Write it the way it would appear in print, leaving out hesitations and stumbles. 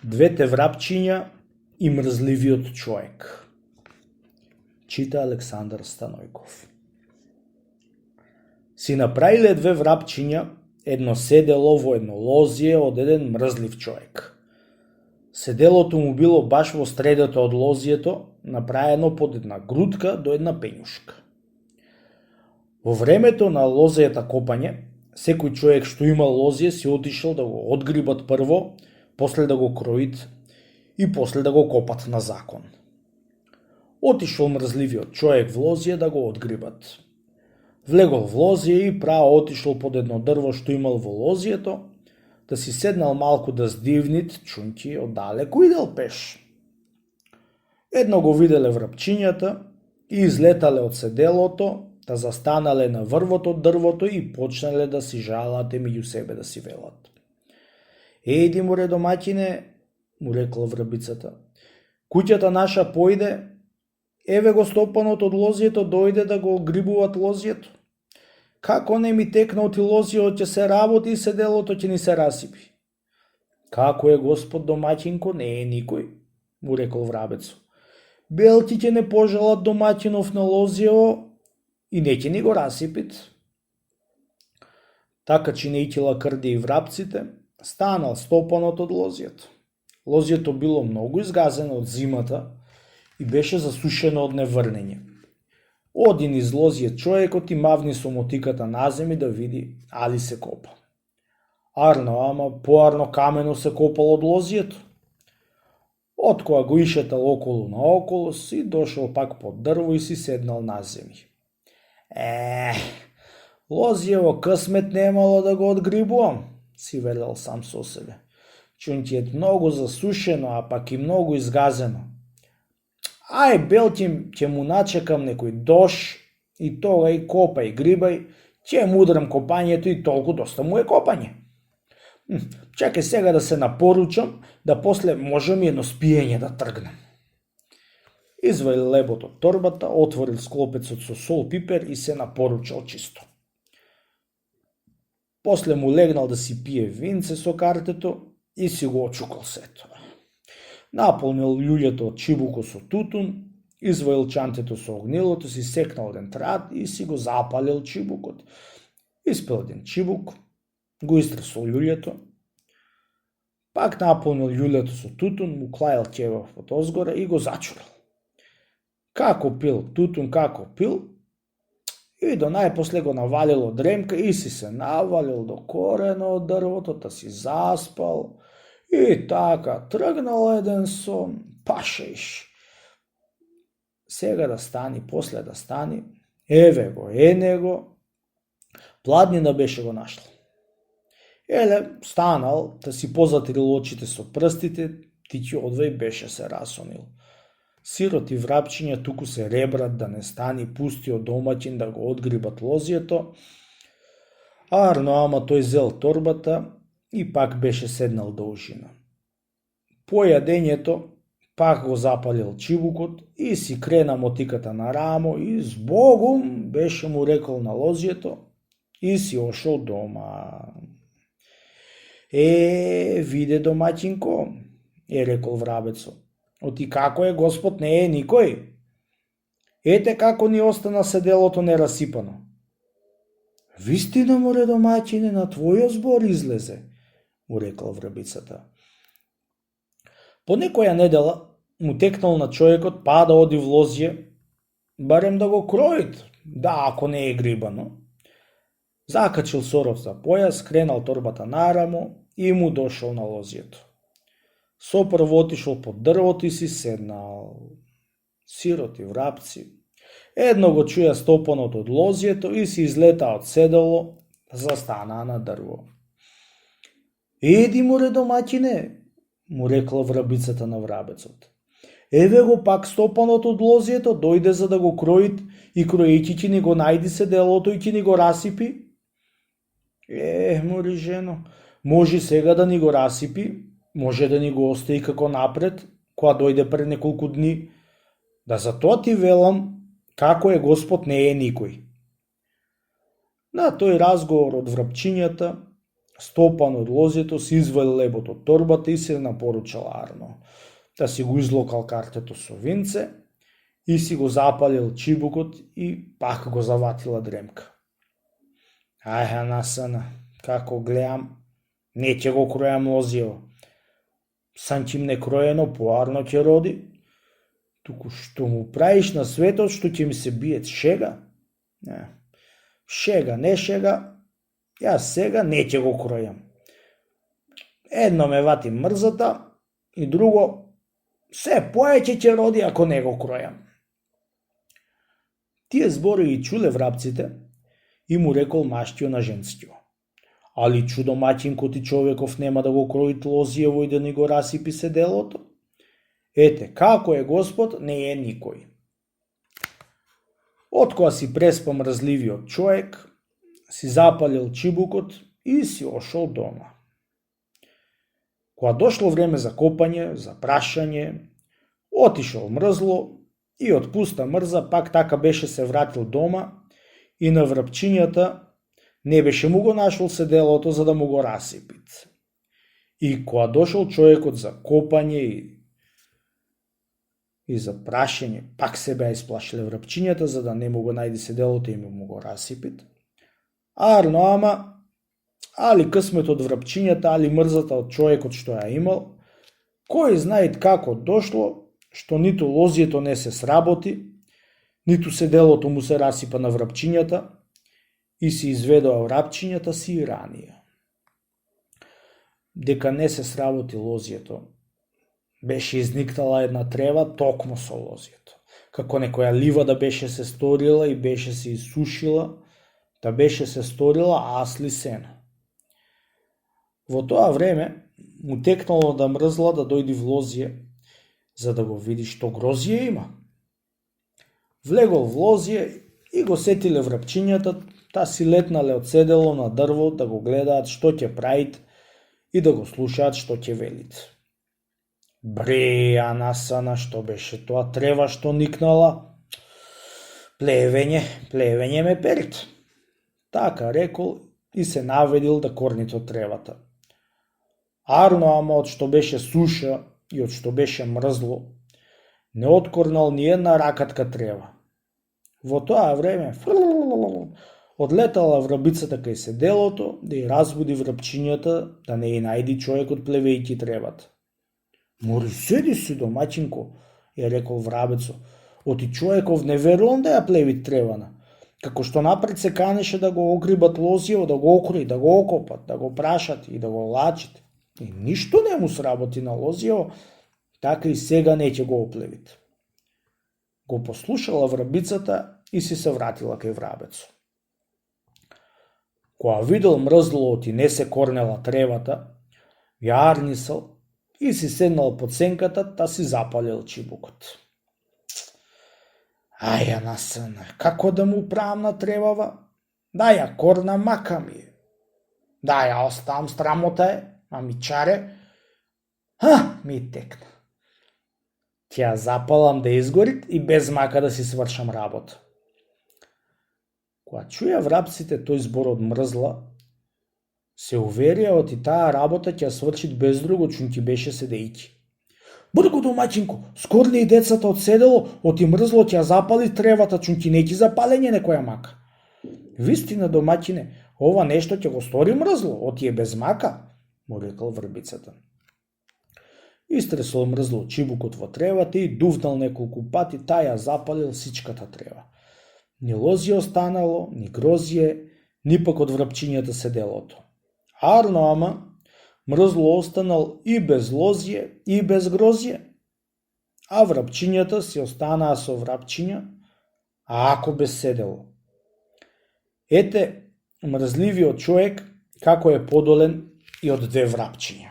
Двете врапчиња и мрзливиот човек. Чита Александар Станојков. Си направиле две врапчиња едно седело во едно лозие од еден мрзлив човек. Седелото му било баш во средето од лозието, направено под една грудка до една пењушка. Во времето на лозијата копање, секој човек што имал лозие си отишел да го одгрибат прво, после да го кроит и после да го копат на закон. Отишол мрзливиот човек во лозие да го одгрибат. Влегол в лозие и право отишол под едно дрво што имал во лозието, да си седнал малку да здивнит, чунки оддалеку идел пеш. Едно го виделе врапчињата и излетале од седелото, да застанале на врвот од дрвото и почнале да си жалат меѓу себе да си велат. Ејди море домаќине, му рекла врабицата, куќата наша појде, еве го стопанот од лозието дојде да го грибуват лозието. Како не ми текна оти лозието ќе се работи и седелото ќе ни се расипи. Како е господ домаќинко, не е никој, му рекол врабецо. Белти ќе не пожелат домаќинов на лозиево и не ќе ни го расипит. Така чинејќила крди и врапците, станал стопанот од лозието. Лозието било многу изгазено од зимата и беше засушено од неврнење. Оди низ лозие човекот и мавни со мотиката на земја да види али се копа. Арно, ама поарно камено се копало од лозието. Откоја го ишетал околу наоколу, си дошол пак под дрво и си седнал на земја. Лозиево късмет немало да го одгрибувам, си велел сам со себе. Чунки е многу засушено, а пак и многу изгазено. Ај, белтим, ќе му начекам некој дош и тога и копај, грибај, ќе мудрам копањето и толку доста му е копање. Чекај сега да се напоручам, да после можем едно спиење да тргнам. Изваил лебот од торбата, отворил склопецот со сол, пипер и се напоручал чисто. После му легнал да си пие винце со картето и си го очукал сето. Наполнил љуѓето од чибуко со тутун, изваил чантето со огнилото, си секнал еден трат и си го запалил чибукот. Испил еден чибук, го истресол љуѓето, пак наполнил љуѓето со тутун, му клајал ќебав од озгоре и го зачурил. Како пил тутун, како пил, и до најпосле го навалило дремка и си се навалил до корено од дрвото, та си заспал и така тргнал еден сон, пашеиш. Сега да стани, после да стани, еве го, него, пладнина беше го нашла. Еле, станал, та си позатрил очите со прстите, тичи одвај беше се расонил. Сирот и врапчиња туку се ребрат да не стани пустиот домаќин да го одгрибат лозието, арно ама тој зел торбата и пак беше седнал до ушина. По јадењето пак го запалил чибукот и си крена мотиката на рамо и збогум беше му рекол на лозието и си ошол дома. Виде домаќинко, е рекол врабецо. Оти како е господ не е никој. Ете како ни остана седелото нерасипано. Вистина море домаќине на твојот збор излезе, му рекла врабицата. По некоја недела му текнал на човекот па да оди в лозие, барем да го кроит, да ако не е грибано. Закачил соров за појас, кренал торбата нарамо и му дошол на лозието. Сопрво отишол под дрвото и си седнал. Сирот и врапци. Едно го чуја стопанот од лозието и си излета од седело, застана на дрво. Еди море домаќине, му рекла врабицата на врабецот. Еве го пак стопанот од лозието, дојде за да го кроит и кроејќи ќе ни го најди седелото и ќе ни го расипи. Мори жено, може сега да ни го расипи, може да ни го остави како напред, која дојде пред неколку дни. Да за тоа ти велам, како е господ не е никој. На тој разговор од врапчињата, Стопан од лозјето си изваил лебот од торбата и се напоручал Арно да си го излокал картето со винце и си го запалил чибукот и пак го заватила дремка. Ајха насана, како гледам, не ќе го кројам лозиево. Санчим не кроено, поарно ќе роди. Туку што му правиш на светот, што ќе ми се биет шега? Не. Шега, не шега, јас сега не ќе го кројам. Едно ме вати мрзата и друго, се поеќе ќе роди ако не го кројам. Тие збори ги чуле врапците и му рекол маштио на женскио. Али чудо маќинко ти човеков нема да го крои лозиево и да ни го расипи седелото? Ете, како е Господ, не е никој. Откоја си преспа мрзливиот човек, си запалил чибукот и си ошол дома. Кога дошло време за копање, за прашање, отишол мрзло и од пуста мрза пак така беше се вратил дома и на врапчињата не беше му го нашол седелото за да му го расипит. И кога дошол човекот за копање и за прашање, пак се беа исплашиле врапчињата за да не му го најди седелото и му го расипит. Арно, али късмет од врапчињата, али мрзата од човекот што ја имал, кој знае како дошло, што ниту лозието не се сработи, ниту седелото му се расипа на врапчињата и си изведоа врапчињата си и ранија. Дека не се сработи лозието, беше изникнала една трева токмо со лозието. Како некоја ливада беше се сторила и беше се исушила, да беше се сторила асли сено. Во тоа време му текнало да мрзла да дојди в лозие, за да го види што грозие има. Влегол в лозие и го сетиле врапчињата, та си летнале од седело на дрво да го гледаат што ќе правит и да го слушаат што ќе велит. Бре, насана, што беше тоа трева што никнала? Плевење ме перит. Така рекол и се наведил да корнит од тревата. Арно, ама од што беше суша и од што беше мрзло, не откорнал ни една ракатка трева. Во тоа време одлетала врабицата кај седелото да ја разбуди врапчињата да не ја најди човекот плевејќи тревата. Мори седи си, домаќинко, ја рекол врабецо, оти човеков не верувам да ја плевит тревана. Како што напред се канеше да го огрибат лозиево, да го окрои, да го окопат, да го прашат и да го лачат. И ништо не му сработи на лозиево, така и сега не ќе го оплевит. Го послушала врабицата и си се вратила кај врабецо. Кога видел мрзлото и не се корнела тревата, ја арнисал и си седнал под сенката, та си запалил чибукот. Аја насана, како да му правам на тревава? Да ја корна мака ми е. Да ја оставам страмота е, а ми чаре, ми текна. Ќе ја запалам да изгорит и без мака да си свршам работа. Кога чуја врапците тој збор од мрзла, се уверија оти таа работа ќе свршит без друго, чунки беше седејќи. Брко, домаќинко, скорни и децата од седело, оти мрзло ќе ја запали тревата, чунки не ќе запалење некоја мака. Вистина, домаќине, ова нешто ќе го стори мрзло, оти е без мака, му рекал врбицата. Истресол мрзло чибукот во тревата и дувнал неколку пати, таја запалил сичката трева. Ни лозие останало, ни грозие, ни пак од врапчињата седелото. Арно, ама, мрзло останал и без лозие, и без грозие, а врапчињата си останаа со врапчиња, а ако без седело. Ете, мрзливиот човек како е подолен и од две врапчиња.